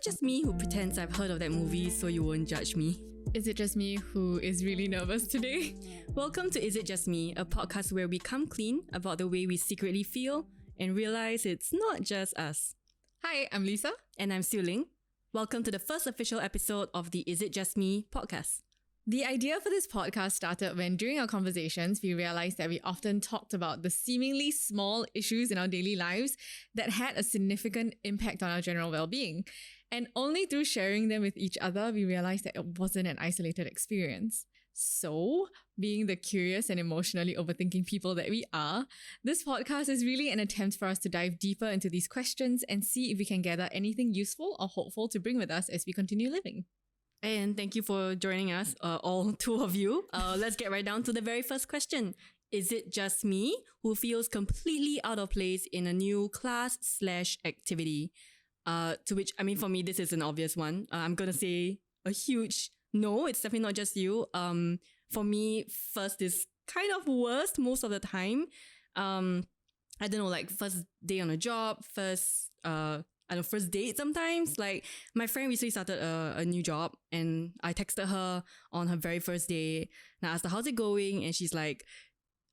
just me who pretends I've heard of that movie so you won't judge me? Is it just me who is really nervous today? Welcome to Is It Just Me, a podcast where we come clean about the way we secretly feel and realize it's not just us. Hi, I'm Lisa. And I'm Siewling. Welcome to the first official episode of the Is It Just Me podcast. The idea for this podcast started when during our conversations, we realized that we often talked about the seemingly small issues in our daily lives that had a significant impact on our general well-being. And only through sharing them with each other, we realized that it wasn't an isolated experience. So, being the curious and emotionally overthinking people that we are, this podcast is really an attempt for us to dive deeper into these questions and see if we can gather anything useful or hopeful to bring with us as we continue living. And thank you for joining us, all two of you. Let's get right down to the very first question. Is it just me who feels completely out of place in a new class/activity? To which, for me, this is an obvious one. I'm going to say a huge no. It's definitely not just you. For me, first is kind of worst most of the time. I don't know, like first day on a job, first date sometimes. Like my friend recently started a new job and I texted her on her very first day and I asked her, how's it going? And she's like,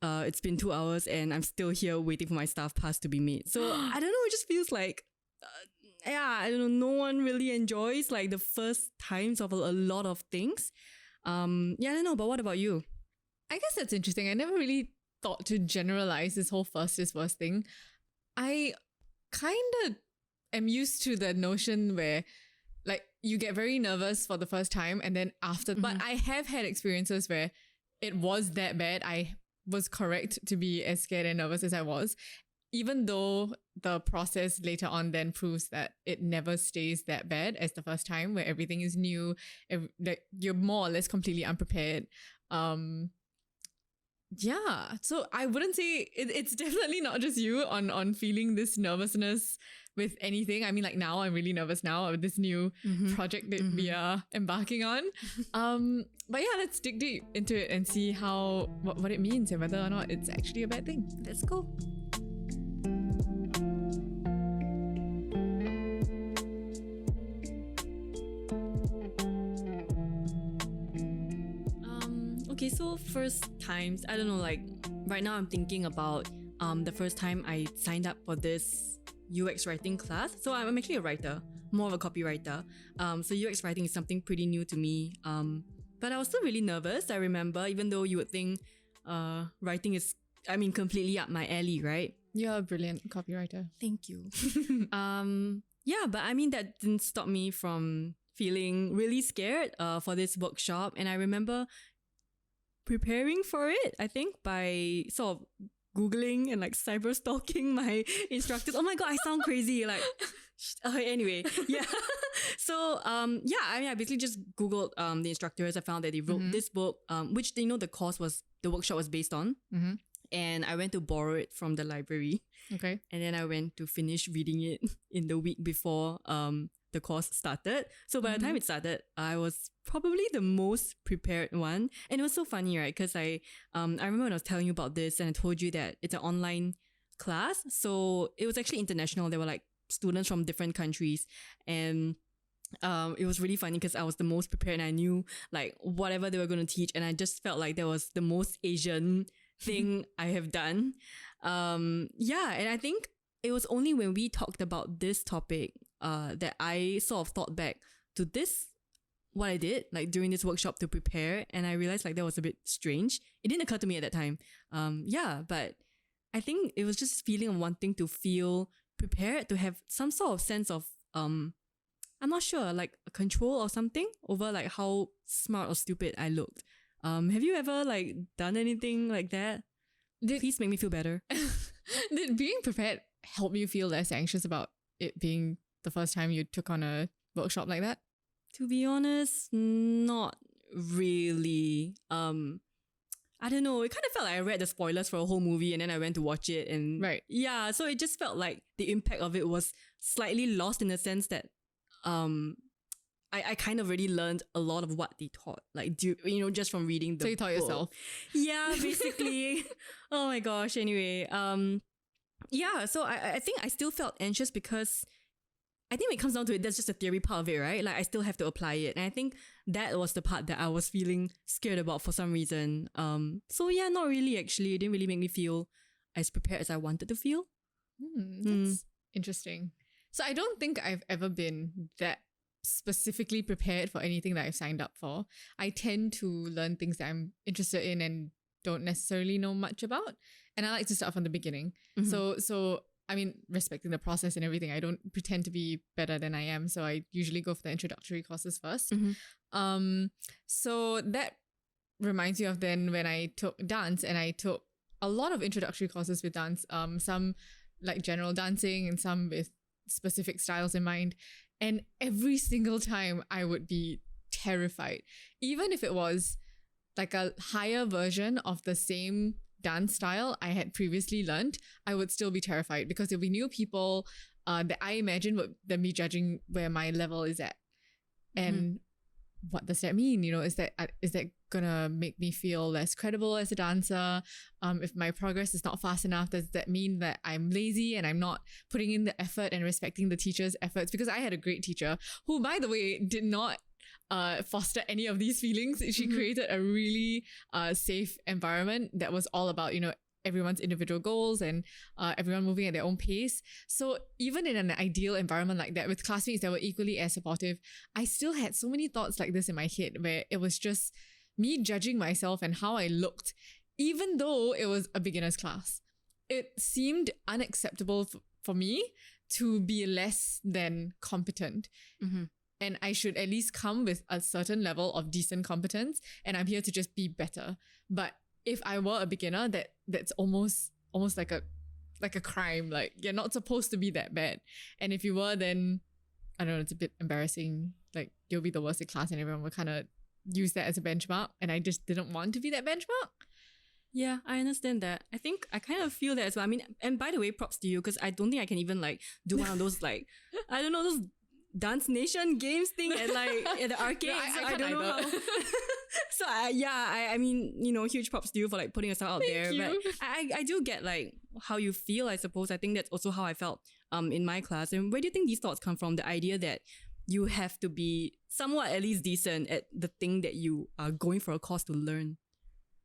it's been 2 hours and I'm still here waiting for my staff pass to be made. So I don't know, it just feels like, I don't know, no one really enjoys like the first times of a lot of things. I don't know, but what about you? I guess that's interesting. I never really thought to generalize this whole first is worst thing. I kind of am used to the notion where like you get very nervous for the first time and then after, but I have had experiences where it was that bad. I was correct to be as scared and nervous as I was, even though the process later on then proves that it never stays that bad as the first time where everything is new, like you're more or less completely unprepared. So I wouldn't say it's definitely not just you on feeling this nervousness with anything. I mean, like now I'm really nervous now with this new project that we are embarking on. But yeah, let's dig deep into it and see what it means and whether or not it's actually a bad thing. Let's go. Okay, so first times, I don't know, like right now I'm thinking about the first time I signed up for this UX writing class. So I'm actually a writer, more of a copywriter. So UX writing is something pretty new to me. But I was still really nervous, I remember, even though you would think writing is, completely up my alley, right? You're a brilliant copywriter. Thank you. But that didn't stop me from feeling really scared for this workshop. And I remember preparing for it, I think, by sort of Googling and like cyber stalking my instructors. Oh my God, I sound crazy. Like, anyway, yeah. So, I basically just Googled the instructors. I found that they wrote this book, which, the workshop was based on. And I went to borrow it from the library. Okay. And then I went to finish reading it in the week before the course started. So by the time it started, I was probably the most prepared one. And it was so funny, right? Because I remember when I was telling you about this and I told you that it's an online class. So it was actually international. There were like students from different countries. And it was really funny because I was the most prepared and I knew like whatever they were going to teach. And I just felt like that was the most Asian thing I have done. And I think it was only when we talked about this topic that I sort of thought back to what I did like during this workshop to prepare, and I realized like that was a bit strange. It didn't occur to me at that time. But I think it was just feeling of wanting to feel prepared, to have some sort of sense of I'm not sure, like a control or something over like how smart or stupid I looked. Have you ever like done anything like that? Please make me feel better. Did being prepared help you feel less anxious about it being the first time you took on a workshop like that? To be honest, not really. I don't know. It kind of felt like I read the spoilers for a whole movie and then I went to watch it and right. Yeah, so it just felt like the impact of it was slightly lost in the sense that I kind of already learned a lot of what they taught, like just from reading the book. So you taught yourself? Yeah, basically. Oh my gosh. Anyway, so I think I still felt anxious because I think when it comes down to it, that's just the theory part of it, right? Like I still have to apply it. And I think that was the part that I was feeling scared about for some reason. So yeah, not really actually. It didn't really make me feel as prepared as I wanted to feel. That's interesting. So I don't think I've ever been that specifically prepared for anything that I've signed up for. I tend to learn things that I'm interested in and don't necessarily know much about. And I like to start from the beginning. So I mean, respecting the process and everything, I don't pretend to be better than I am. So I usually go for the introductory courses first. So that reminds me of then when I took dance, and I took a lot of introductory courses with dance, some like general dancing and some with specific styles in mind. And every single time I would be terrified, even if it was like a higher version of the same dance style I had previously learned, I would still be terrified because there'll be new people that I imagine would then be judging where my level is at. And what does that mean? You know, is that gonna make me feel less credible as a dancer? If my progress is not fast enough, does that mean that I'm lazy and I'm not putting in the effort and respecting the teacher's efforts? Because I had a great teacher who, by the way, did not foster any of these feelings. She created a really safe environment that was all about, you know, everyone's individual goals and everyone moving at their own pace. So even in an ideal environment like that, with classmates that were equally as supportive, I still had so many thoughts like this in my head where it was just me judging myself and how I looked, even though it was a beginner's class. It seemed unacceptable for me to be less than competent. And I should at least come with a certain level of decent competence, and I'm here to just be better. But if I were a beginner, that's almost like a crime. Like, you're not supposed to be that bad. And if you were, then I don't know, it's a bit embarrassing. Like, you'll be the worst in class and everyone will kind of use that as a benchmark. And I just didn't want to be that benchmark. Yeah, I understand that. I think I kind of feel that as well. I mean, and by the way, props to you, because I don't think I can even like do one of those like, I don't know, those Dance Nation games thing at like at the arcade. No, I don't know how. So I mean, you know, huge props to you for like putting yourself out there. You. But I do get like how you feel, I suppose. I think that's also how I felt in my class. And where do you think these thoughts come from? The idea that you have to be somewhat at least decent at the thing that you are going for a course to learn.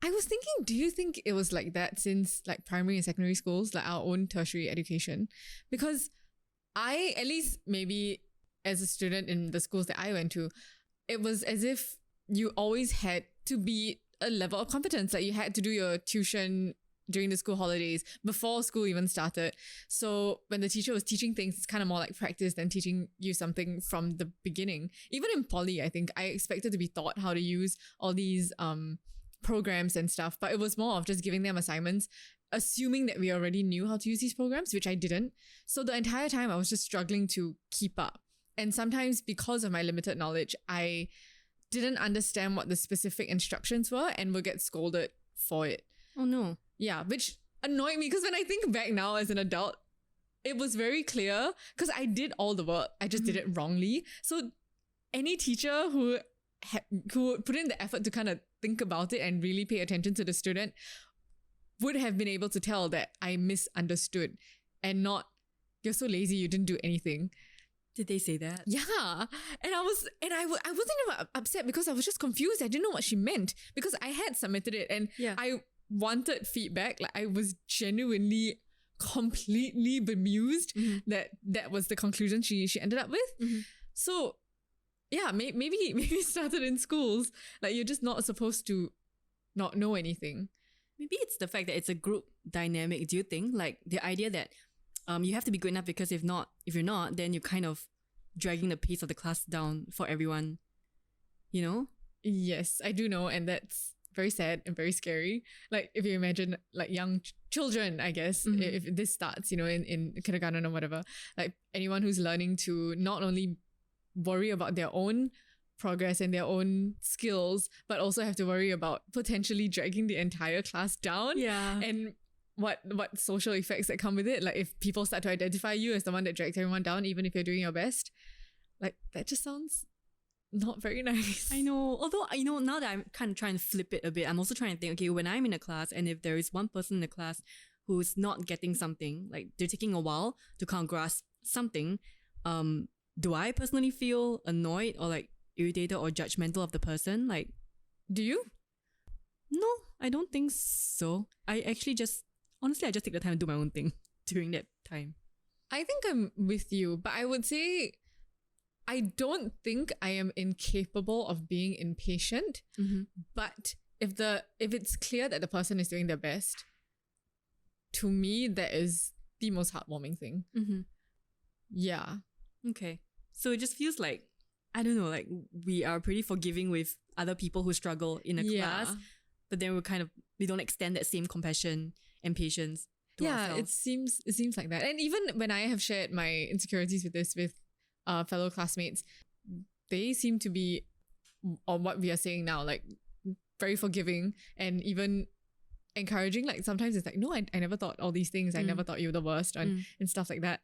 I was thinking, do you think it was like that since like primary and secondary schools, like our own tertiary education? Because I, at least maybe as a student in the schools that I went to, it was as if you always had to be a level of competence. Like you had to do your tuition during the school holidays before school even started. So when the teacher was teaching things, it's kind of more like practice than teaching you something from the beginning. Even in poly, I think I expected to be taught how to use all these programs and stuff, but it was more of just giving them assignments, assuming that we already knew how to use these programs, which I didn't. So the entire time I was just struggling to keep up. And sometimes because of my limited knowledge, I didn't understand what the specific instructions were and would get scolded for it. Oh no. Yeah, which annoyed me because when I think back now as an adult, it was very clear because I did all the work. I just did it wrongly. So any teacher who would put in the effort to kind of think about it and really pay attention to the student would have been able to tell that I misunderstood and not, you're so lazy, you didn't do anything. Did they say that? Yeah. And I wasn't even upset because I was just confused. I didn't know what she meant because I had submitted it and I wanted feedback. Like I was genuinely completely bemused that was the conclusion she ended up with. So yeah, maybe it started in schools. Like you're just not supposed to not know anything. Maybe it's the fact that it's a group dynamic. Do you think like the idea that you have to be good enough because if you're not, then you're kind of dragging the pace of the class down for everyone, you know? Yes, I do know. And that's very sad and very scary. Like if you imagine like young children, I guess, if this starts, you know, in kindergarten or whatever, like anyone who's learning to not only worry about their own progress and their own skills, but also have to worry about potentially dragging the entire class down. Yeah. And what social effects that come with it. Like if people start to identify you as the one that drags everyone down, even if you're doing your best, like that just sounds not very nice. I know. Although, you know, now that I'm kind of trying to flip it a bit, I'm also trying to think, okay, when I'm in a class and if there is one person in the class who's not getting something, like they're taking a while to kind of grasp something, do I personally feel annoyed or like irritated or judgmental of the person? Like, Do you? no, I don't think so. I actually just, honestly, I just take the time to do my own thing during that time. I think I'm with you, but I would say I don't think I am incapable of being impatient. But if it's clear that the person is doing their best, to me, that is the most heartwarming thing. Yeah. Okay. So it just feels like, I don't know, like we are pretty forgiving with other people who struggle in a class, but then we don't extend that same compassion and patience to ourselves. It seems like that. And even when I have shared my insecurities with fellow classmates, they seem to be on what we are saying now, like very forgiving and even encouraging. Like sometimes it's like, no, I never thought all these things. I never thought you were the worst and stuff like that.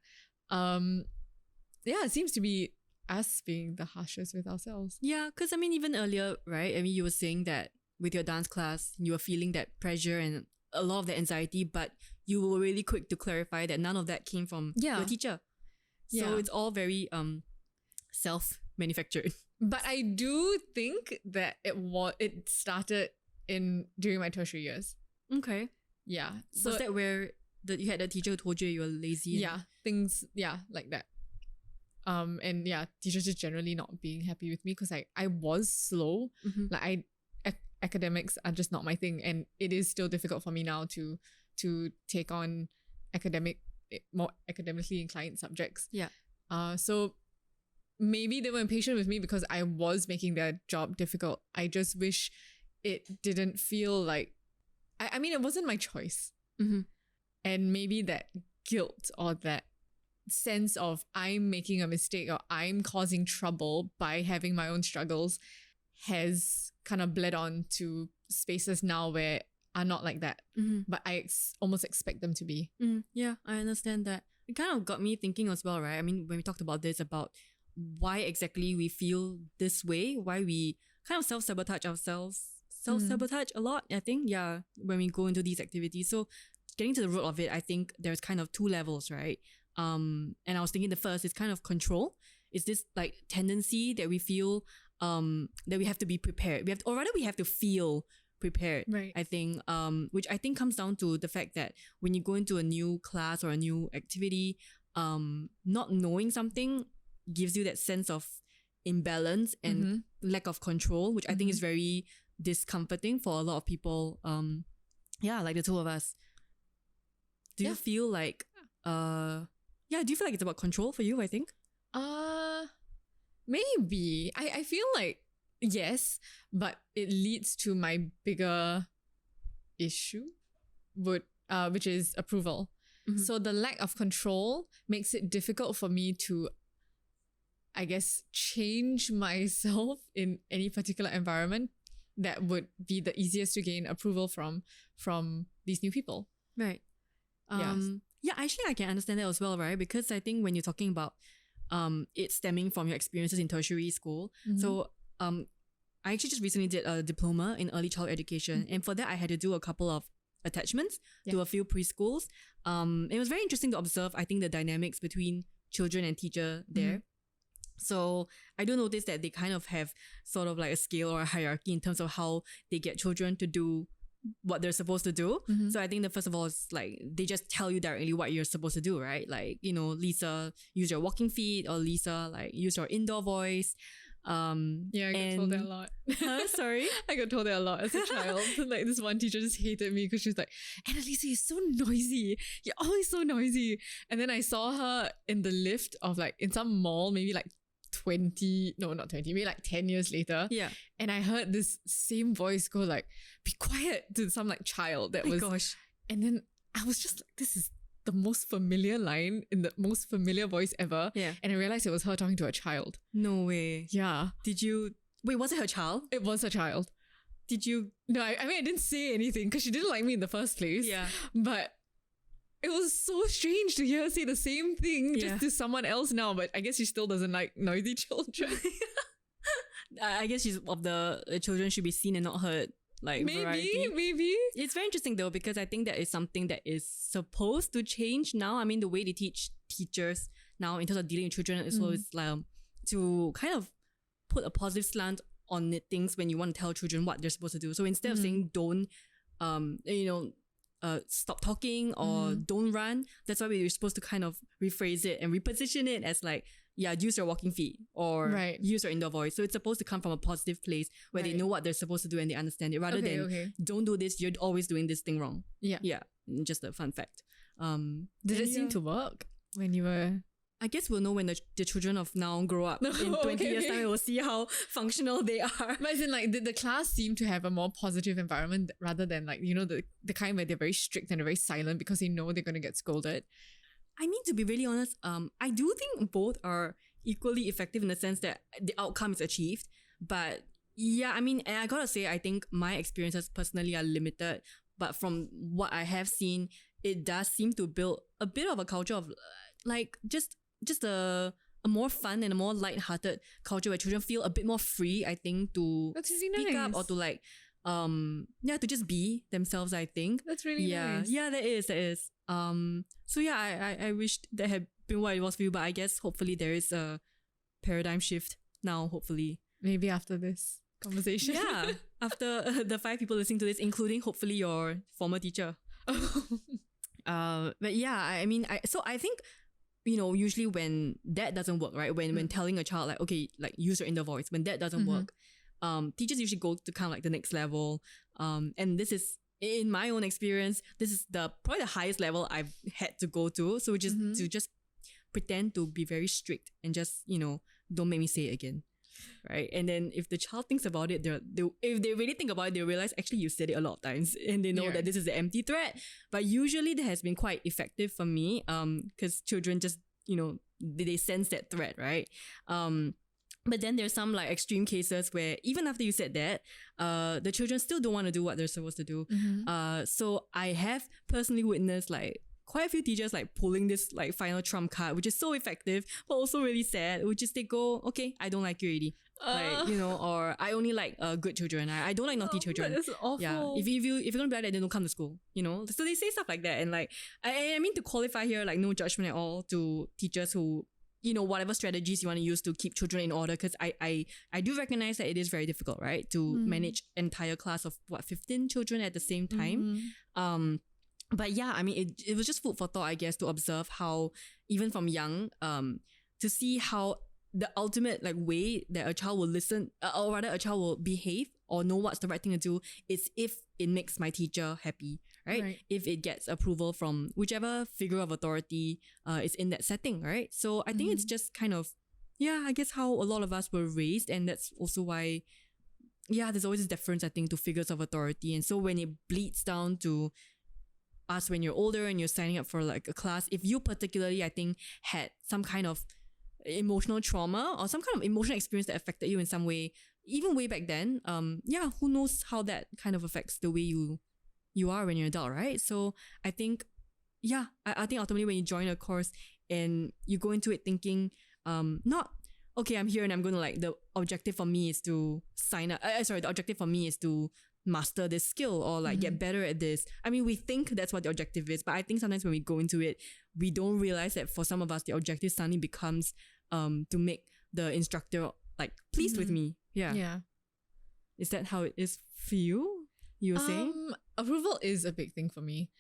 It seems to be us being the harshest with ourselves. Yeah, because I mean, even earlier, right? I mean, you were saying that with your dance class, you were feeling that pressure and a lot of the anxiety, but you were really quick to clarify that none of that came from your teacher. So it's all very self-manufactured. But I do think that it started during my tertiary years. Okay. Yeah. So was that where you had a teacher who told you were lazy? Yeah, things like that. And teachers just generally not being happy with me because I was slow. Like academics are just not my thing, and it is still difficult for me now to take on more academically inclined subjects. Yeah. So maybe they were impatient with me because I was making their job difficult. I just wish it didn't feel like, I mean, it wasn't my choice. And maybe that guilt or that sense of I'm making a mistake or I'm causing trouble by having my own struggles has kind of bled on to spaces now where are not like that. But I almost expect them to be. Yeah, I understand that. It kind of got me thinking as well, right? I mean, when we talked about this, about why exactly we feel this way, why we kind of self-sabotage ourselves, self-sabotage a lot, I think, when we go into these activities. So getting to the root of it, I think there's kind of two levels, right? And I was thinking the first is kind of control. It's this like tendency that we feel that we have to be prepared. We have to feel prepared. Right. I think, which I think comes down to the fact that when you go into a new class or a new activity, not knowing something gives you that sense of imbalance and lack of control, which I think is very discomforting for a lot of people. Like the two of us. Do you feel like do you feel like it's about control for you, I think? Maybe. I feel like yes, but it leads to my bigger issue, which is approval. So the lack of control makes it difficult for me to, I guess, change myself in any particular environment that would be the easiest to gain approval from these new people. Right. Actually, I can understand that as well, right? Because I think when you're talking about it stemming from your experiences in tertiary school, so I actually just recently did a diploma in early child education, and for that I had to do a couple of attachments to a few preschools. It was very interesting to observe, I think, the dynamics between children and teacher there. So I do notice that they kind of have sort of like a scale or a hierarchy in terms of how they get children to do what they're supposed to do. So I think the first of all is like they just tell you directly what you're supposed to do, right? Like, you know, Lisa, use your walking feet, or Lisa, like use your indoor voice. I got told that a lot. Sorry? I got told that a lot as a child. Like this one teacher just hated me because she was like, Annalisa, you're so noisy. You're always so noisy. And then I saw her in the lift of like in some mall, maybe like 20, no, not 20, maybe like 10 years later. Yeah. And I heard this same voice go like, be quiet, to some like child that was. Gosh. And then I was just like, this is the most familiar line in the most familiar voice ever. Yeah. And I realized it was her talking to a child. No way. Yeah. Wait, was it her child? It was her child. No, I mean, I didn't say anything because she didn't like me in the first place. Yeah. But it was so strange to hear her say the same thing just to someone else now. But I guess she still doesn't like noisy children. I guess she's of the children should be seen and not heard. Like variety. Maybe. It's very interesting though, because I think that is something that is supposed to change now. I mean, the way they teach teachers now in terms of dealing with children as well is to kind of put a positive slant on things when you want to tell children what they're supposed to do. So instead of saying don't, stop talking or don't run, that's why we're supposed to kind of rephrase it and reposition it as like, use your walking feet or use your indoor voice. So it's supposed to come from a positive place where they know what they're supposed to do and they understand it rather than don't do this, you're always doing this thing wrong. Yeah. Just a fun fact. Did it seem to work when you were... I guess we'll know when the children of now grow up. In 20 years time, we'll see how functional they are. But as in like, did the class seem to have a more positive environment rather than like, you know, the kind where they're very strict and they're very silent because they know they're going to get scolded? I mean, to be really honest, I do think both are equally effective in the sense that the outcome is achieved. But yeah, I mean, and I gotta say, I think my experiences personally are limited. But from what I have seen, it does seem to build a bit of a culture of like just a more fun and a more light-hearted culture where children feel a bit more free, I think, to speak up or to like, to just be themselves, I think. That's really nice. Yeah, that is. So yeah, I wish that had been what it was for you, but I guess hopefully there is a paradigm shift now, hopefully. Maybe after this conversation. Yeah, after the 5 people listening to this, including hopefully your former teacher. But yeah, I mean, I think, you know, usually when that doesn't work, right? When telling a child like, okay, like use your inner voice, when that doesn't work, teachers usually go to kind of like the next level. And this is, in my own experience, this is probably the highest level I've had to go to. So just to just pretend to be very strict and just, you know, don't make me say it again. Right. And then if the child thinks about it, if they really think about it, they realize actually you said it a lot of times and they know that this is an empty threat. But usually that has been quite effective for me because children just, you know, they sense that threat, right? But then there's some like extreme cases where even after you said that, the children still don't want to do what they're supposed to do. So I have personally witnessed like quite a few teachers like pulling this like final trump card, which is so effective, but also really sad, which is they go, okay, I don't like you already. Like, you know, or I only like good children. I don't like naughty children. That's awful. Yeah. If you're gonna be like that, then don't come to school. You know? So they say stuff like that. And like I mean to qualify here, like no judgment at all to teachers who, you know, whatever strategies you want to use to keep children in order, because I do recognize that it is very difficult, right? To manage entire class of 15 children at the same time. But yeah, I mean, it was just food for thought, I guess, to observe how, even from young, to see how the ultimate like way that a child will listen, or rather a child will behave or know what's the right thing to do is if it makes my teacher happy, right? If it gets approval from whichever figure of authority is in that setting, right? So I think it's just kind of, I guess how a lot of us were raised, and that's also why, there's always a difference, I think, to figures of authority. And so when it bleeds down to us when you're older and you're signing up for like a class, if you particularly, I think, had some kind of emotional trauma or some kind of emotional experience that affected you in some way, even way back then, who knows how that kind of affects the way you are when you're an adult, right? So I think, I think ultimately when you join a course and you go into it thinking, not, okay, I'm here and I'm going to like, the objective for me is to the objective for me is to master this skill or like get better at this. I mean, we think that's what the objective is, but I think sometimes when we go into it, we don't realize that for some of us, the objective suddenly becomes to make the instructor like pleased with me. Yeah. Is that how it is for you? You were saying? Approval is a big thing for me.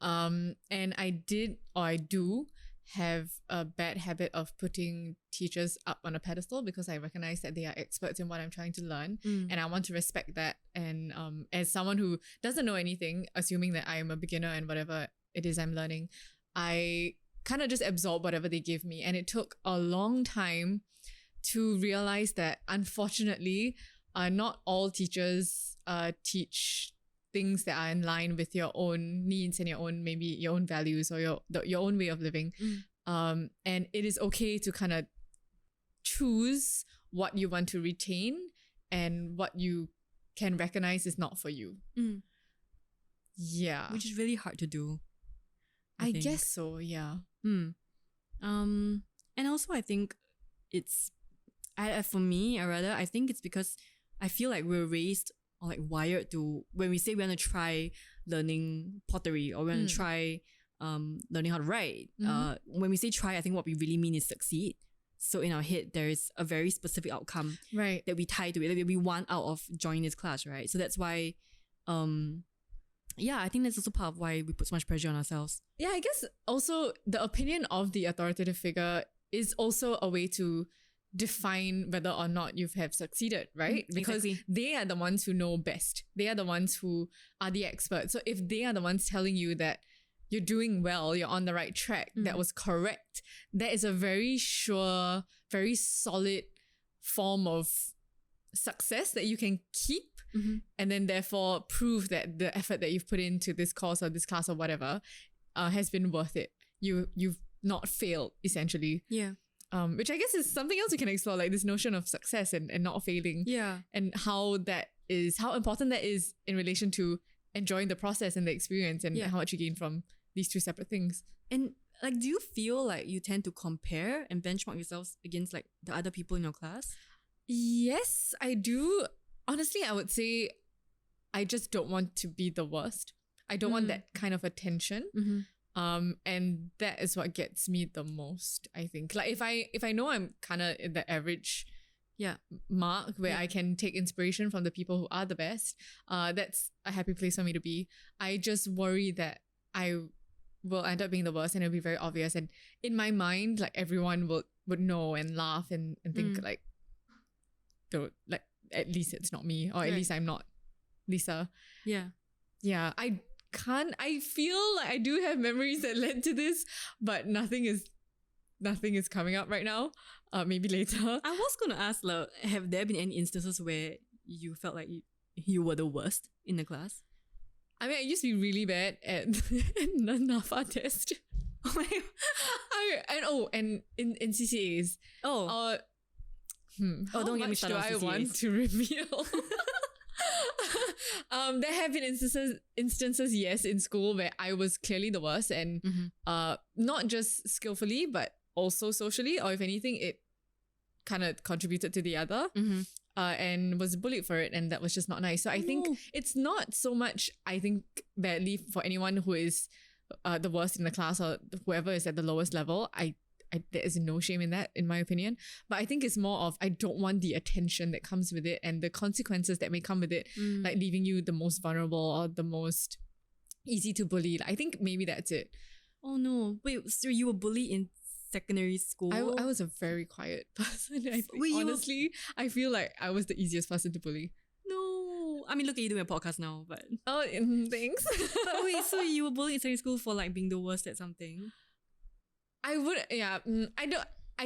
And I do have a bad habit of putting teachers up on a pedestal because I recognize that they are experts in what I'm trying to learn, and I want to respect that. And as someone who doesn't know anything, assuming that I am a beginner and whatever it is I'm learning, I kind of just absorb whatever they give me. And it took a long time to realize that, unfortunately, not all teachers teach things that are in line with your own needs and your own values or your own way of living. And it is okay to kind of choose what you want to retain and what you can recognize is not for you. Yeah. Which is really hard to do. I guess so, yeah. And also I think it's, for me, I think it's because I feel like we're raised or like wired to, when we say we want to try learning pottery or we want to try learning how to write. When we say try, I think what we really mean is succeed. So in our head, there is a very specific outcome that we tie to it, that we want out of joining this class, right? So that's why, I think that's also part of why we put so much pressure on ourselves. Yeah, I guess also the opinion of the authoritative figure is also a way to define whether or not you have succeeded, right? Because they are the ones who know best. They are the ones who are the experts. So if they are the ones telling you that you're doing well, you're on the right track, that was correct, that is a very sure, very solid form of success that you can keep, and then therefore prove that the effort that you've put into this course or this class or whatever has been worth it. You've not failed, essentially. Yeah. Which I guess is something else you can explore, like this notion of success and not failing. Yeah. And how important that is in relation to enjoying the process and the experience, and how much you gain from these two separate things. And like, do you feel like you tend to compare and benchmark yourselves against like the other people in your class? Yes, I do. Honestly, I would say I just don't want to be the worst. I don't want that kind of attention. And that is what gets me the most, I think. Like if I know I'm kind of in the average mark where I can take inspiration from the people who are the best, that's a happy place for me to be. I just worry that I will end up being the worst and it'll be very obvious. And in my mind, like everyone would know and laugh and think like at least it's not me, or at least I'm not Lisa. Yeah. I feel like I do have memories that led to this, but nothing is coming up right now. Maybe later. I was going to ask, like, have there been any instances where you felt like you were the worst in the class? I mean, I used to be really bad at the NAFA test. And in CCAs. Don't get me started on CCAs. Do I want to reveal? There have been instances, yes, in school where I was clearly the worst, and not just skillfully, but also socially, or if anything, it kind of contributed to the other, and was bullied for it, and that was just not nice. So I think it's not so much, I think, badly for anyone who is the worst in the class or whoever is at the lowest level. There is no shame in that, in my opinion. But I think it's more of, I don't want the attention that comes with it and the consequences that may come with it, like leaving you the most vulnerable or the most easy to bully. I think maybe that's it. Oh no. Wait, so you were bullied in secondary school? I was a very quiet person. Honestly, I feel like I was the easiest person to bully. No. I mean, look at you doing a podcast now, but... Oh, thanks. But wait, so you were bullied in secondary school for like being the worst at something? I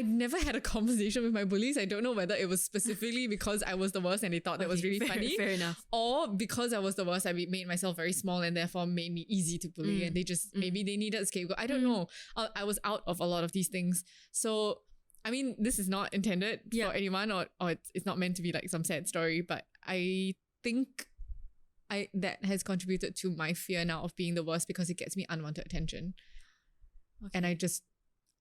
never had a conversation with my bullies. I don't know whether it was specifically because I was the worst and they thought that was really funny. Fair enough. Or because I was the worst, I made myself very small and therefore made me easy to bully, and they just, maybe they needed a scapegoat. I don't know. I was out of a lot of these things. So, I mean, this is not intended for anyone, or it's not meant to be like some sad story, but I think that has contributed to my fear now of being the worst, because it gets me unwanted attention. Okay. And I just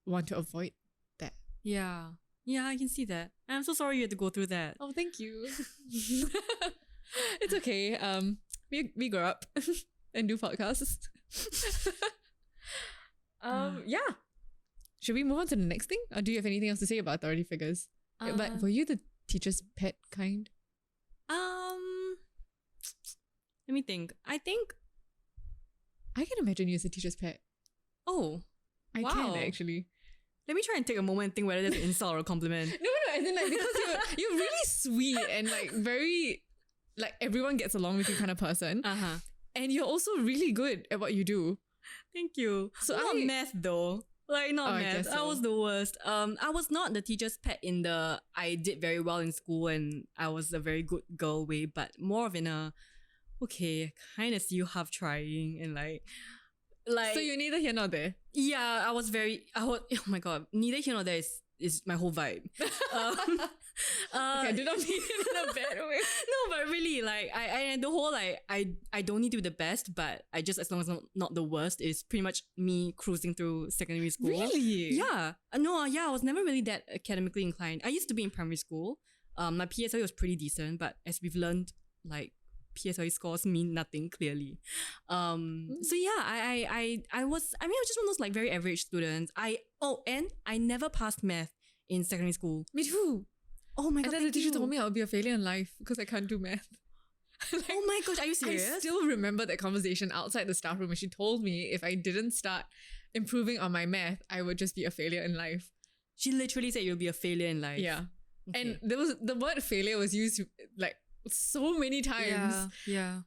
want to avoid that. Yeah, I can see that. I'm so sorry you had to go through that. Oh, thank you. It's okay. We grow up and do podcasts. Should we move on to the next thing, or do you have anything else to say about authority figures? But were you the teacher's pet kind? Let me think. I can imagine you as a teacher's pet. Oh, I can actually. Let me try and take a moment and think whether that's an insult or a compliment. No, as in like, because you're really sweet and like very, like everyone gets along with you kind of person. And you're also really good at what you do. Thank you. So not math though. Like not math. I was the worst. I was not the teacher's pet in the I did very well in school and I was a very good girl way, but more of in a okay, kind of see you half trying and like. So you're neither here nor there? Yeah, oh my god, neither here nor there is my whole vibe. Okay, I do not mean it in a bad way. No, but really, like, I the whole, like, I don't need to be the best, but I just, as long as I'm not the worst, is pretty much me cruising through secondary school. Really? Yeah. No, I was never really that academically inclined. I used to be in primary school. My PSLE was pretty decent, but as we've learned, like, PSLE scores mean nothing clearly. So yeah, I was just one of those like very average students. And I never passed math in secondary school. Me too. Oh my god! And then the teacher told me I would be a failure in life because I can't do math. Like, oh my gosh, are you serious? I still remember that conversation outside the staff room, and she told me if I didn't start improving on my math, I would just be a failure in life. She literally said you'll be a failure in life. Yeah. Okay. And the word failure was used like so many times. Yeah.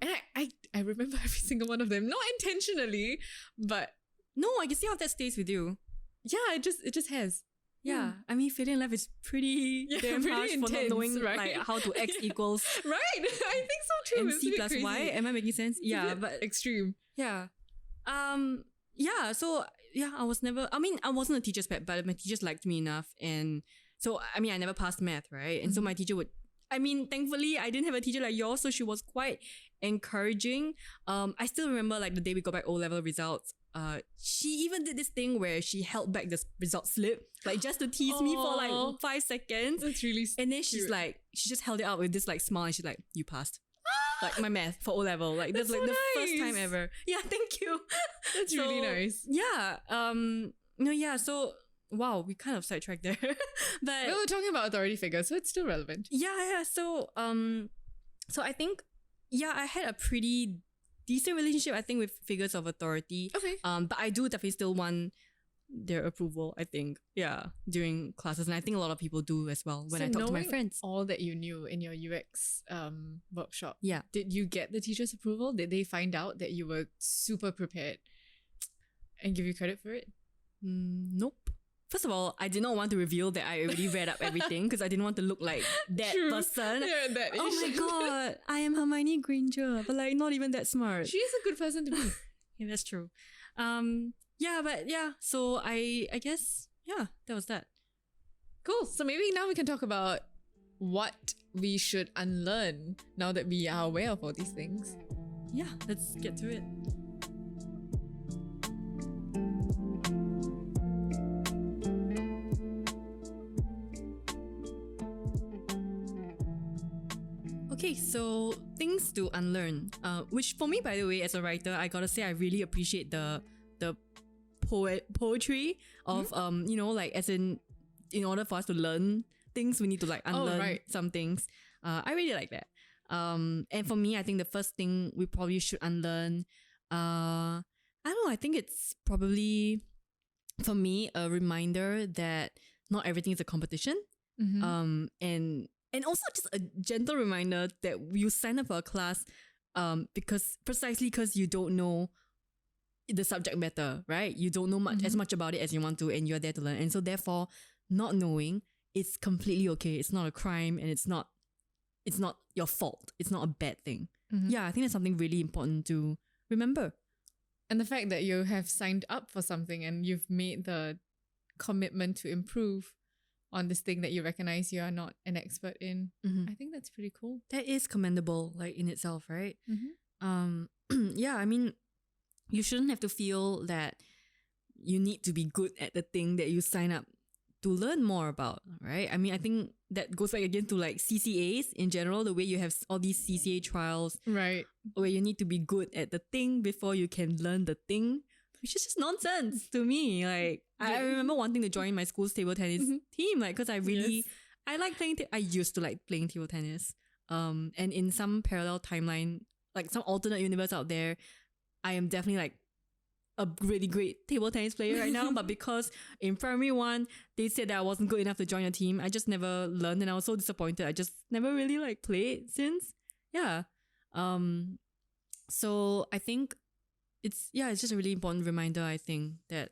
And I remember every single one of them. Not intentionally, but no, I can see how that stays with you. Yeah, it just has. Yeah. I mean, failure in life is pretty damn pretty harsh intense, for not knowing right? like how to X equals Right. I think so too. MC plus Y. Am I making sense? Yeah, but extreme. yeah. Yeah, so yeah, I wasn't a teacher's pet, but my teachers liked me enough. And so, I mean, I never passed math, right? And so my teacher would, thankfully, I didn't have a teacher like yours, so she was quite encouraging. I still remember like the day we got back O-level results, she even did this thing where she held back the result slip, like just to tease me for like 5 seconds. That's really And then she's like, she just held it out with this like smile and she's like, you passed. Like my math for O-level. Like that's like so the first nice. time ever. Yeah, thank you. That's really nice. Yeah. So wow, we kind of sidetracked there. But we were talking about authority figures, so it's still relevant. yeah. So I think I had a pretty decent relationship, I think, with figures of authority. Okay. But I do definitely still want their approval, I think. Yeah. During classes. And I think a lot of people do as well when I talk to my friends. All that you knew in your UX workshop. Yeah. Did you get the teacher's approval? Did they find out that you were super prepared and give you credit for it? Nope. First of all, I did not want to reveal that I already read up everything because I didn't want to look like that person. Yeah, that oh my god, I am Hermione Granger, but like not even that smart. She is a good person to be. Yeah, that's true. So I guess that was that. Cool. So maybe now we can talk about what we should unlearn now that we are aware of all these things. Yeah, let's get to it. Okay, so things to unlearn. Which for me, by the way, as a writer, I gotta say I really appreciate the poetry of like as in order for us to learn things, we need to like unlearn some things. I really like that. And for me, I think the first thing we probably should unlearn, I don't know, I think it's probably for me a reminder that not everything is a competition. And also just a gentle reminder that you sign up for a class because you don't know the subject matter, right? You don't know as much about it as you want to, and you're there to learn. And so therefore, not knowing is completely okay. It's not a crime, and it's not your fault. It's not a bad thing. Yeah, I think that's something really important to remember. And the fact that you have signed up for something and you've made the commitment to improve on this thing that you recognize you are not an expert in. I think that's pretty cool. That is commendable, like in itself, right? Yeah, I mean, you shouldn't have to feel that you need to be good at the thing that you sign up to learn more about, right? I mean, I think that goes back again to like CCAs in general, the way you have all these CCA trials, right? Where you need to be good at the thing before you can learn the thing, which is just nonsense to me. Like, I remember wanting to join my school's table tennis team, like, because I like playing. I used to like playing table tennis. And in some parallel timeline, like some alternate universe out there, I am definitely like a really great table tennis player right now. But because in primary 1, they said that I wasn't good enough to join a team, I just never learned, and I was so disappointed. I just never really like played since. Yeah. So I think it's just a really important reminder, I think, that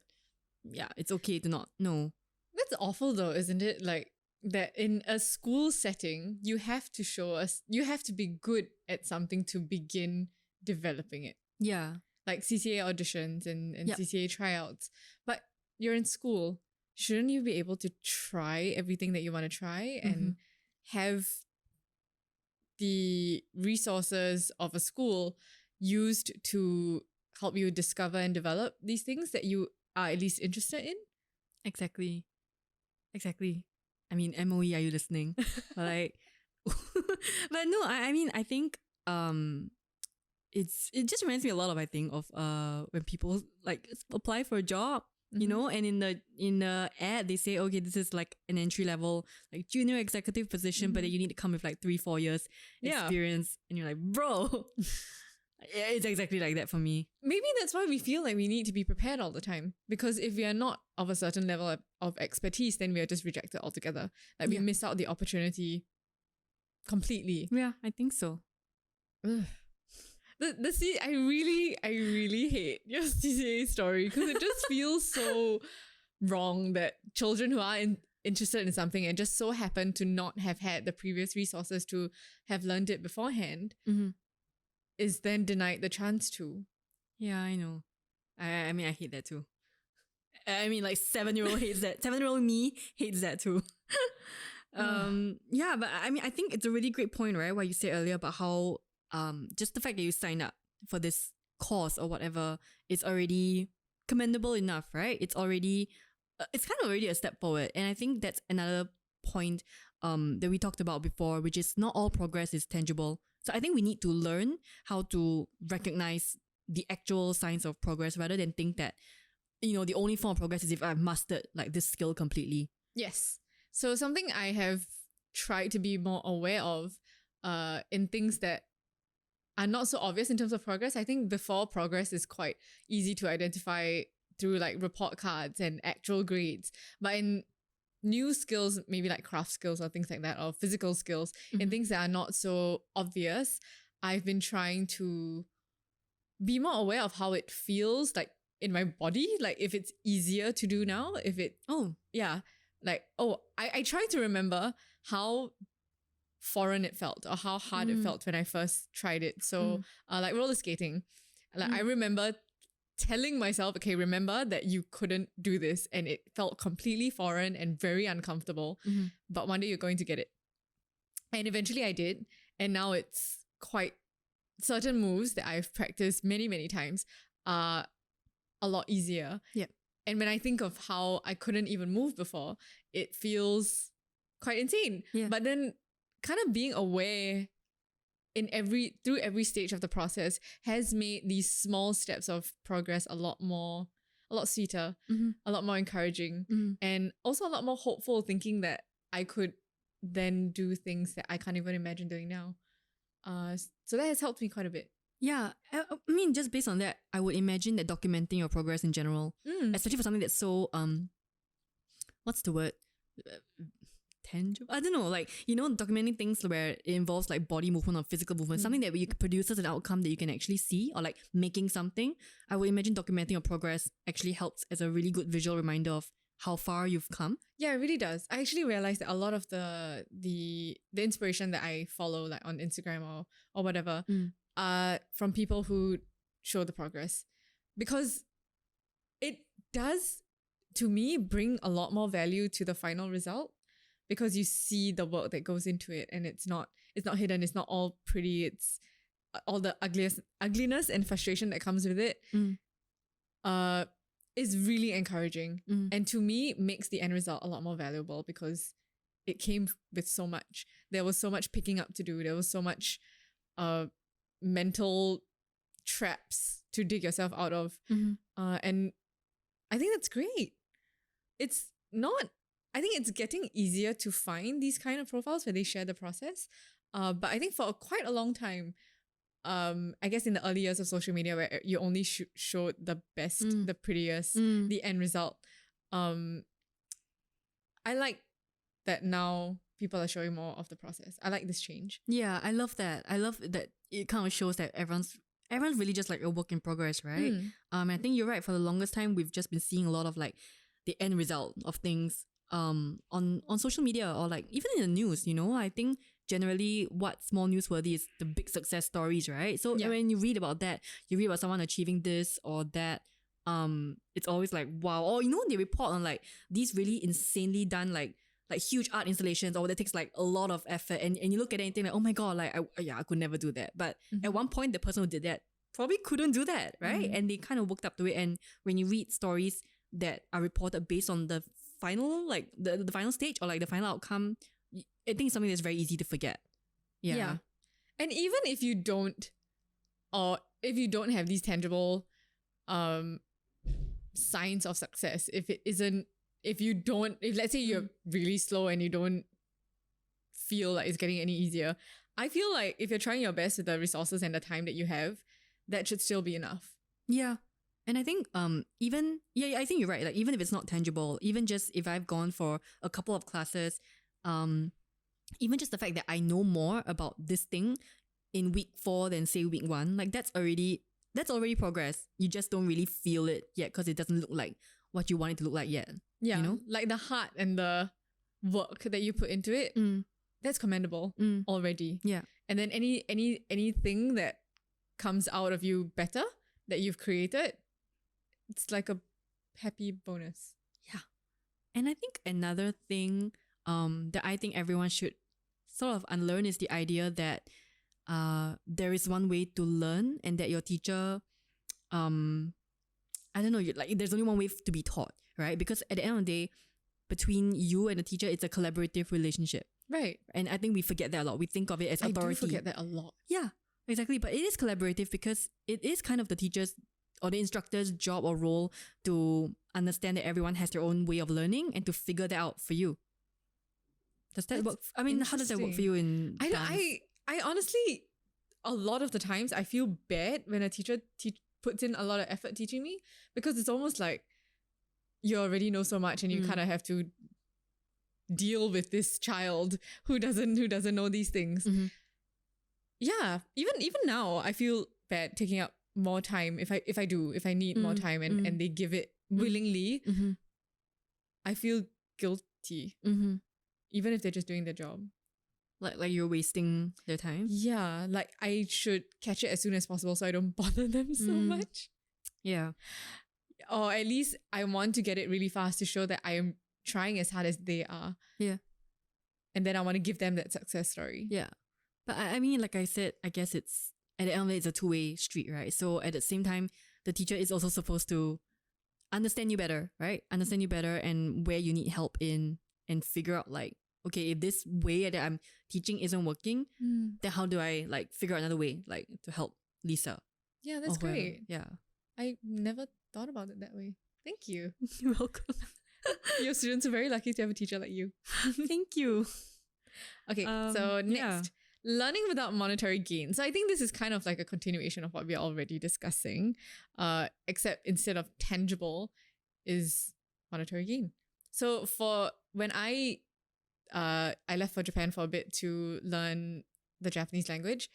it's okay to not know. That's awful though, isn't it? Like that in a school setting, you have to be good at something to begin developing it. Yeah. Like CCA auditions and CCA tryouts. But you're in school. Shouldn't you be able to try everything that you want to try and have the resources of a school used to help you discover and develop these things that you are at least interested in? Exactly. I mean, MOE, are you listening? But no, I mean, I think it just reminds me a lot of, I think, of when people like apply for a job, you know, and in the ad they say, okay, this is like an entry level like junior executive position, but then you need to come with like 3-4 years experience, and you're like, bro. Yeah, it's exactly like that for me. Maybe that's why we feel like we need to be prepared all the time, because if we are not of a certain level of expertise, then we are just rejected altogether. Like we miss out the opportunity completely. Yeah, I think so. Ugh. I really hate your CCA story, because it just feels so wrong that children who are interested in something and just so happen to not have had the previous resources to have learned it beforehand is then denied the chance to. Yeah, I know. I mean, I hate that too. I mean, like 7-year-old hates that. 7-year-old me hates that too. Yeah, but I mean, I think it's a really great point, right? What you said earlier about how just the fact that you signed up for this course or whatever is already commendable enough, right? It's already, it's kind of already a step forward. And I think that's another point that we talked about before, which is not all progress is tangible. So I think we need to learn how to recognize the actual signs of progress rather than think that, you know, the only form of progress is if I've mastered like this skill completely. Yes. So something I have tried to be more aware of in things that are not so obvious in terms of progress. I think before, progress is quite easy to identify through like report cards and actual grades. But in new skills, maybe like craft skills or things like that, or physical skills, and things that are not so obvious, I've been trying to be more aware of how it feels like in my body, like if it's easier to do now, if it, I try to remember how foreign it felt or how hard it felt when I first tried it. So like roller skating, like I remember telling myself, okay, remember that you couldn't do this, and it felt completely foreign and very uncomfortable, but one day you're going to get it. And eventually I did, and now it's quite, certain moves that I've practiced many, many times are a lot easier. Yeah. And when I think of how I couldn't even move before, it feels quite insane. Yeah. But then kind of being aware through every stage of the process has made these small steps of progress a lot sweeter, a lot more encouraging, and also a lot more hopeful, thinking that I could then do things that I can't even imagine doing now. So that has helped me quite a bit. Yeah, I mean, just based on that, I would imagine that documenting your progress in general, especially for something that's so, what's the word? Tangible? I don't know, like, you know, documenting things where it involves like body movement or physical movement, something that you produces an outcome that you can actually see, or like making something. I would imagine documenting your progress actually helps as a really good visual reminder of how far you've come. Yeah, it really does. I actually realized that a lot of the inspiration that I follow, like on Instagram or whatever, are from people who show the progress, because it does, to me, bring a lot more value to the final result, because you see the work that goes into it, and it's not hidden, it's not all pretty, it's all the ugliness and frustration that comes with it. Is really encouraging, and to me makes the end result a lot more valuable, because it came with so much. There was so much picking up to do. There was so much mental traps to dig yourself out of, and I think that's great. I think it's getting easier to find these kind of profiles where they share the process, but I think for quite a long time, I guess in the early years of social media, where you only showed the best, the prettiest, the end result, I like that now people are showing more of the process. I like this change. Yeah, I love that. I love that it kind of shows that everyone's really just like a work in progress, right? I think you're right. For the longest time, we've just been seeing a lot of like the end result of things on social media, or like even in the news, you know. I think generally what's more newsworthy is the big success stories, right? So when you read about that, you read about someone achieving this or that, it's always like, wow. Or, you know, they report on like these really insanely done like huge art installations, or that takes like a lot of effort, and you look at it and think like, oh my god, like I could never do that. But at one point, the person who did that probably couldn't do that, right? And they kind of worked up to it. And when you read stories that are reported based on the final, like the final stage or like the final outcome, I think it's something that's very easy to forget. Yeah. And even if you don't, or if you don't have these tangible signs of success, if let's say you're really slow and you don't feel like it's getting any easier, I feel like if you're trying your best with the resources and the time that you have, that should still be enough. Yeah. And I think I think you're right. Like even if it's not tangible, even just if I've gone for a couple of classes, even just the fact that I know more about this thing in week 4 than say week 1, like that's already progress. You just don't really feel it yet because it doesn't look like what you want it to look like yet. Yeah. You know? Like the heart and the work that you put into it, that's commendable already. Yeah. And then anything that comes out of you better that you've created, it's like a happy bonus. Yeah. And I think another thing that I think everyone should sort of unlearn is the idea that there is one way to learn and that your teacher, I don't know, like there's only one way to be taught, right? Because at the end of the day, between you and the teacher, it's a collaborative relationship. Right. And I think we forget that a lot. We think of it as authority. I do forget that a lot. Yeah, exactly. But it is collaborative because it is kind of the teacher's or the instructor's job or role to understand that everyone has their own way of learning and to figure that out for you. Does that work? I mean, how does that work for you in dance? I honestly, a lot of the times I feel bad when a teacher puts in a lot of effort teaching me, because it's almost like you already know so much and you kind of have to deal with this child who doesn't know these things. Mm-hmm. Yeah, even now I feel bad taking up more time if I need more time and they give it willingly. I feel guilty, even if they're just doing their job. Like you're wasting their time. Yeah, like I should catch it as soon as possible so I don't bother them so much. Yeah. Or at least I want to get it really fast to show that I am trying as hard as they are. Yeah. And then I want to give them that success story. Yeah. But I mean, like I said, I guess it's at the end of it, it's a two-way street, right? So at the same time, the teacher is also supposed to understand you better, right? Understand you better and where you need help in, and figure out like, okay, if this way that I'm teaching isn't working, then how do I like figure out another way like to help Lisa? Yeah, that's great. Yeah. I never thought about it that way. Thank you. You're welcome. Your students are very lucky to have a teacher like you. Thank you. Okay, so next. Learning without monetary gain. So I think this is kind of like a continuation of what we're already discussing, except instead of tangible is monetary gain. So for when I left for Japan for a bit to learn the Japanese language,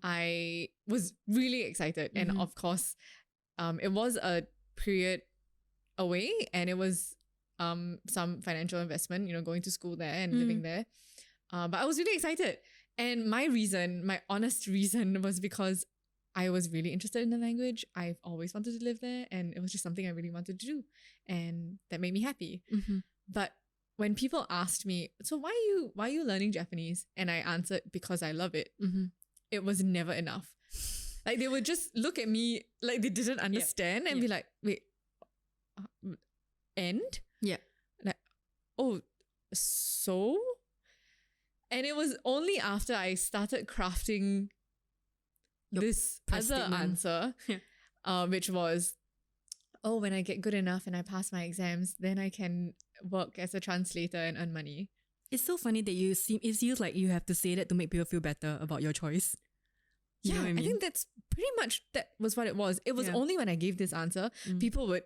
I was really excited. And of course, it was a period away and it was some financial investment, going to school there and living there. But I was really excited. And my honest reason was because I was really interested in the language. I've always wanted to live there and it was just something I really wanted to do. And that made me happy. But when people asked me, so why are you learning Japanese? And I answered, because I love it. It was never enough. Like they would just look at me like they didn't understand and be like, wait, and? Yeah. Like, oh, so? And it was only after I started crafting this other answer, which was, oh, when I get good enough and I pass my exams, then I can work as a translator and earn money. It's so funny that it feels like you have to say that to make people feel better about your choice. You know what I mean? I think that's pretty much, that was what it was. It was only when I gave this answer, people would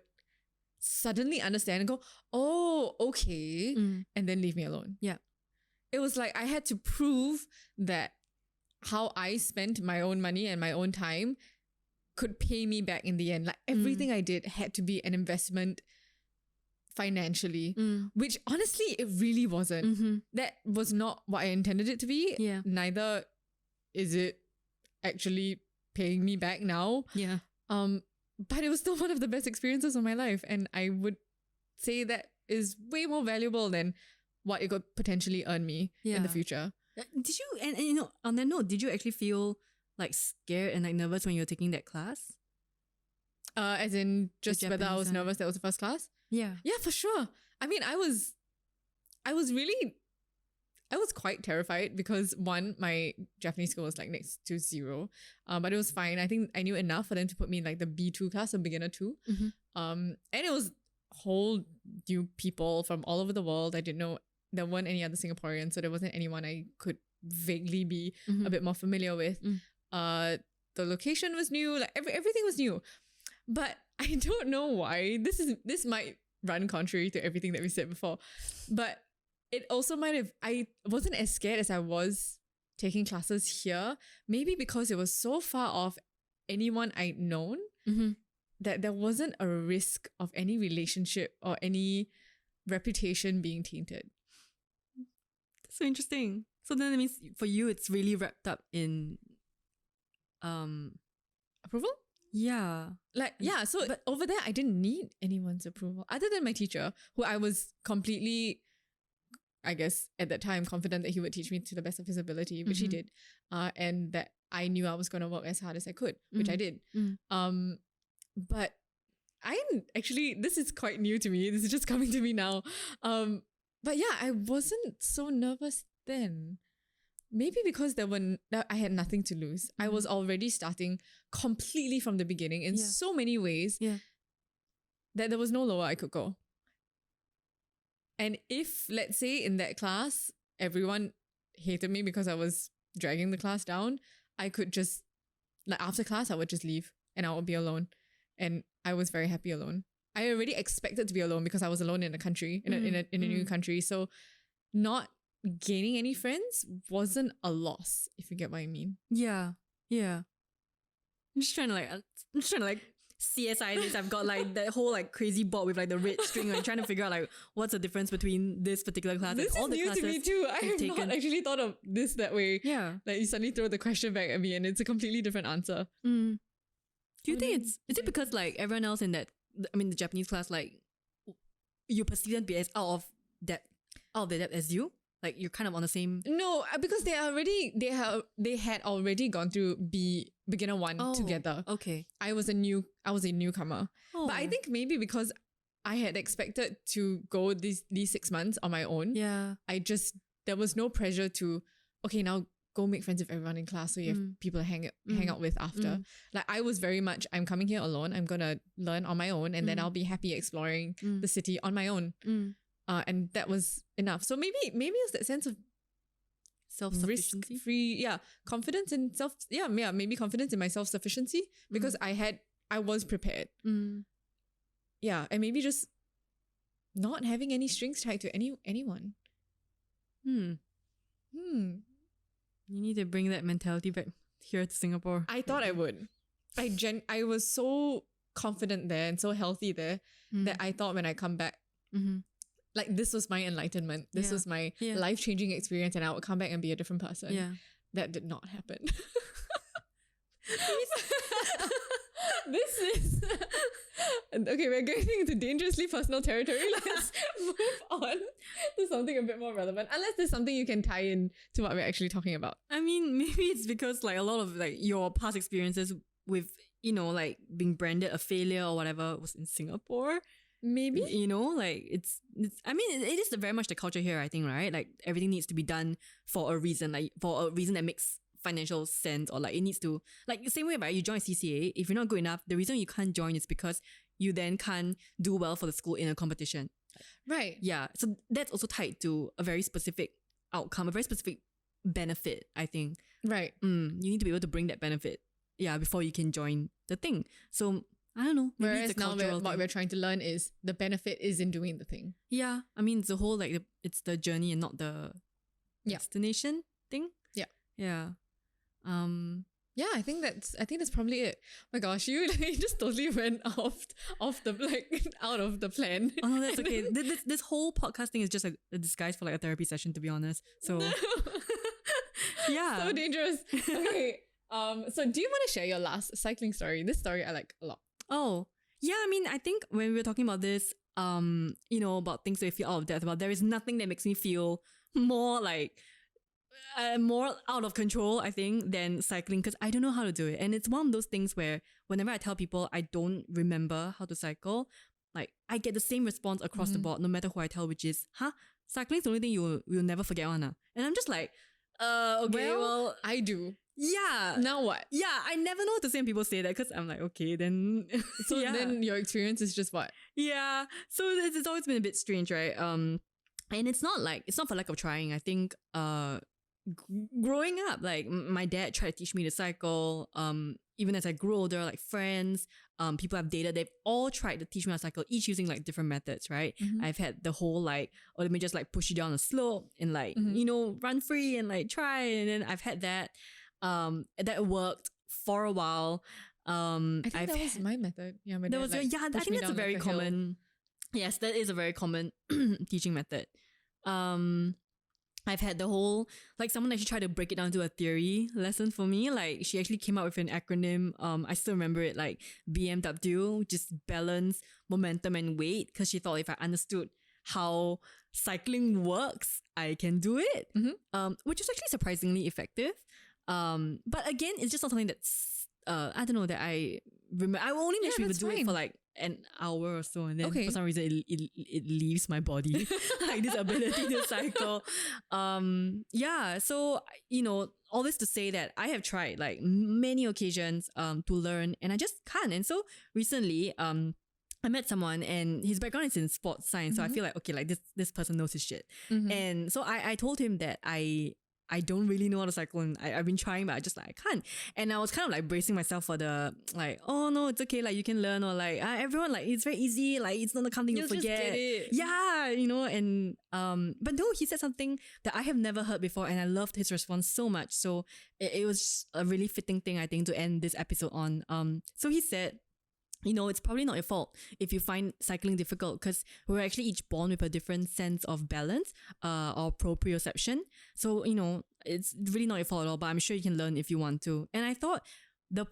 suddenly understand and go, oh, okay, and then leave me alone. Yeah. It was like I had to prove that how I spent my own money and my own time could pay me back in the end. Like everything I did had to be an investment financially, which honestly, it really wasn't. That was not what I intended it to be. Yeah. Neither is it actually paying me back now. Yeah. But it was still one of the best experiences of my life. And I would say that is way more valuable than what it could potentially earn me in the future. Did you, and on that note, did you actually feel like scared and like nervous when you were taking that class? As in just whether I was nervous that was the first class? Yeah. Yeah, for sure. I mean, I was really I was quite terrified because one, my Japanese score was like next to 0. But it was fine. I think I knew enough for them to put me in like the B2 class, so beginner 2. And it was whole new people from all over the world. I didn't know there weren't any other Singaporeans, so there wasn't anyone I could vaguely be a bit more familiar with. The location was new, like everything was new. But I don't know why. This might run contrary to everything that we said before. But it also might have, I wasn't as scared as I was taking classes here. Maybe because it was so far off anyone I'd known that there wasn't a risk of any relationship or any reputation being tainted. That's so interesting. So then that means for you, it's really wrapped up in approval? Yeah. But over there, I didn't need anyone's approval other than my teacher, who I was completely, I guess, at that time, confident that he would teach me to the best of his ability, which he did. And that I knew I was going to work as hard as I could, which I did. But this is quite new to me. This is just coming to me now. But yeah, I wasn't so nervous then. Maybe because I had nothing to lose. I was already starting completely from the beginning in so many ways that there was no lower I could go. And if, let's say, in that class, everyone hated me because I was dragging the class down, I could just, like after class, I would just leave and I would be alone. And I was very happy alone. I already expected to be alone because I was alone in a country, in a new country. So not gaining any friends wasn't a loss, if you get what I mean. Yeah. I'm just trying to CSI this. I've got like that whole like crazy board with like the red string and trying to figure out like what's the difference between this particular class and all the classes. This is new to me too. I have not actually thought of this that way. Yeah. Like you suddenly throw the question back at me and it's a completely different answer. Do you think is it because like everyone else in that, the Japanese class, like you perceive them to be as out of the depth as you? Like you're kind of on the same. No, because they had already gone through beginner 1 together. Okay. I was a newcomer. But I think maybe because I had expected to go these 6 months on my own. Yeah. There was no pressure to, okay, now go make friends with everyone in class so you have people to hang out with after. Like I was very much, I'm coming here alone. I'm gonna learn on my own and then I'll be happy exploring the city on my own. And that was enough. So maybe it's that sense of self-sufficiency, risk-free, confidence in maybe confidence in my self-sufficiency because I was prepared. Yeah, and maybe just not having any strings tied to anyone. You need to bring that mentality back here to Singapore. I thought I would. I was so confident there and so healthy there that I thought when I come back, like this was my enlightenment. This was my life-changing experience and I would come back and be a different person. Yeah. That did not happen. This is... Okay, we're going into dangerously personal territory. Let's move on to something a bit more relevant. Unless there's something you can tie in to what we're actually talking about. Maybe it's because like a lot of like your past experiences with, like being branded a failure or whatever was in Singapore. Maybe, like it is very much the culture here, I think, right? Like everything needs to be done for a reason, like for a reason that makes financial sense, or like it needs to, like the same way, right? You join a CCA, if you're not good enough, the reason you can't join is because you then can't do well for the school in a competition. Right. Yeah. So that's also tied to a very specific outcome, a very specific benefit, I think. Right. You need to be able to bring that benefit, before you can join the thing. So I don't know. Whereas now what we're trying to learn is the benefit is in doing the thing. Yeah. It's the whole like it's the journey and not the destination thing. Yeah. Yeah. Yeah, I think that's probably it. My gosh, you just totally went off the out of the plan. Oh no, that's okay. This whole podcast thing is just a disguise for like a therapy session, to be honest. So yeah. So dangerous. Okay. So do you want to share your last cycling story? This story I like a lot. Oh, yeah. I think when we were talking about this, about things that we feel out of depth about, there is nothing that makes me feel more like more out of control, I think, than cycling, because I don't know how to do it. And it's one of those things where whenever I tell people I don't remember how to cycle, like I get the same response across the board, no matter who I tell, which is, cycling's the only thing you'll never forget one. And I'm just like, okay, well, I do. yeah. Now what? Yeah, I never know what to say when people say that because I'm like, okay, then. So then your experience is just what? Yeah. So it's always been a bit strange, right? And it's not for lack of trying. I think growing up, like my dad tried to teach me to cycle. Even as I grew older, like friends, people I've dated, they've all tried to teach me how to cycle, each using like different methods, right? I've had the whole like, oh, let me just like push you down a slope and like, you know, run free and like try. And then I've had that. That worked for a while. I think that was my method. Yeah, my dad, I think that's a very common. Yes, that is a very common teaching method. I've had the whole, like someone actually tried to break it down to a theory lesson for me. Like she actually came up with an acronym. I still remember it, like BMW, which is balance, momentum, and weight. Because she thought if I understood how cycling works, I can do it. Which is actually surprisingly effective. But again, it's just not something that's I don't know that I remember. I only managed to do it for like an hour or so, and then for some reason it leaves my body, like this ability to cycle. So you know, all this to say that I have tried like many occasions to learn, and I just can't. And so recently I met someone and his background is in sports science, so I feel like okay, like this person knows his shit. And so I told him that I don't really know how to cycle, and I've been trying, but I just like I can't. And I was kind of like bracing myself for the like, oh no, it's okay, like you can learn, or like everyone like it's very easy, like it's not the kind of thing you'll forget. Just get it. Yeah, you know. And but no, he said something that I have never heard before, and I loved his response so much. So it was a really fitting thing, I think, to end this episode on. So he said, you know, it's probably not your fault if you find cycling difficult, because we're actually each born with a different sense of balance or proprioception. So, you know, it's really not your fault at all, but I'm sure you can learn if you want to. And I thought the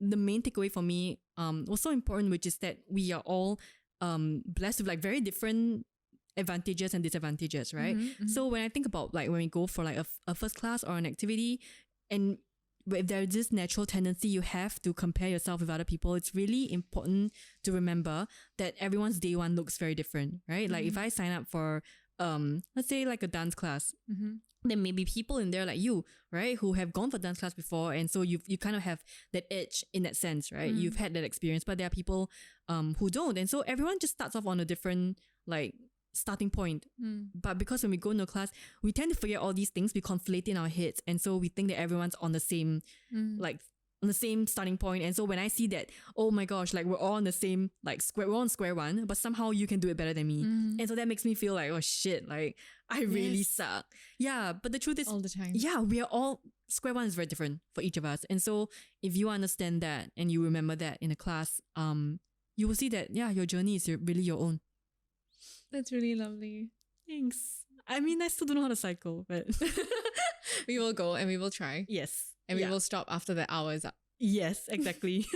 main takeaway for me was so important, which is that we are all blessed with like very different advantages and disadvantages, right? So when I think about like when we go for like a first class or an activity, and if there's this natural tendency you have to compare yourself with other people, it's really important to remember that everyone's day one looks very different, right? Like if I sign up for, let's say like a dance class, then maybe people in there like you, right, who have gone for dance class before, and so you kind of have that edge in that sense, right? You've had that experience, but there are people who don't, and so everyone just starts off on a different like starting point. But because when we go into class, we tend to forget all these things, we conflate in our heads, and so we think that everyone's on the same like on the same starting point. And so when I see that, oh my gosh, like we're all on the same like we're on square one, but somehow you can do it better than me, and so that makes me feel like, oh shit, like I really suck. Yeah, but the truth is all the time, yeah, we are all, square one is very different for each of us. And so if you understand that and you remember that in a class, you will see that yeah, your journey is really your own. That's really lovely. Thanks. I mean, I still don't know how to cycle, but we will go and we will try. Yes. And we will stop after the hour is up. Yes, exactly.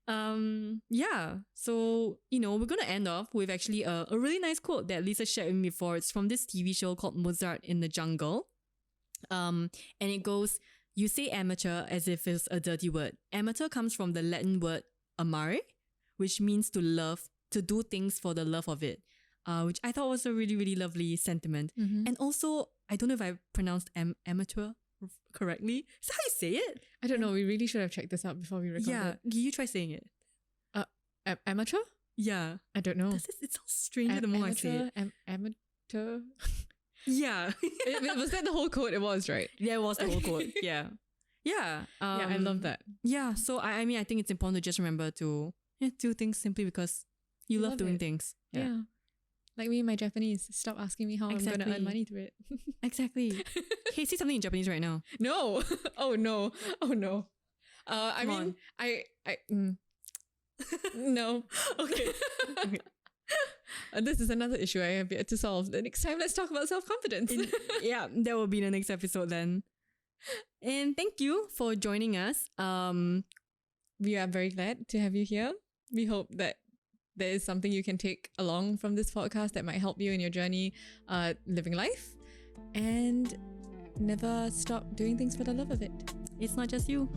Yeah. So, you know, we're going to end off with actually a really nice quote that Lisa shared with me before. It's from this TV show called Mozart in the Jungle. And it goes, you say amateur as if it's a dirty word. Amateur comes from the Latin word amare, which means to love, to do things for the love of it. Which I thought was a really, really lovely sentiment. And also, I don't know if I pronounced amateur correctly. Is that how you say it? I don't know. We really should have checked this out before we recorded. Yeah, you try saying it. Amateur? Yeah. I don't know. It sounds stranger the more amateur, I say it. Amateur? Yeah. Was that the whole quote? It was, right? Yeah, it was the whole quote. Yeah. Yeah. Yeah, I love that. Yeah, so I mean, I think it's important to just remember to do things simply because you love doing things. Yeah. Like me and my Japanese. Stop asking me how I'm going to earn money through it. Exactly. Hey, say something in Japanese right now. No. Oh no. Oh no. I mean, no. Okay. This is another issue I have yet to solve. The next time, let's talk about self-confidence. Yeah, that will be the next episode then. And thank you for joining us. We are very glad to have you here. We hope that there is something you can take along from this podcast that might help you in your journey living life. And never stop doing things for the love of it. It's not just you.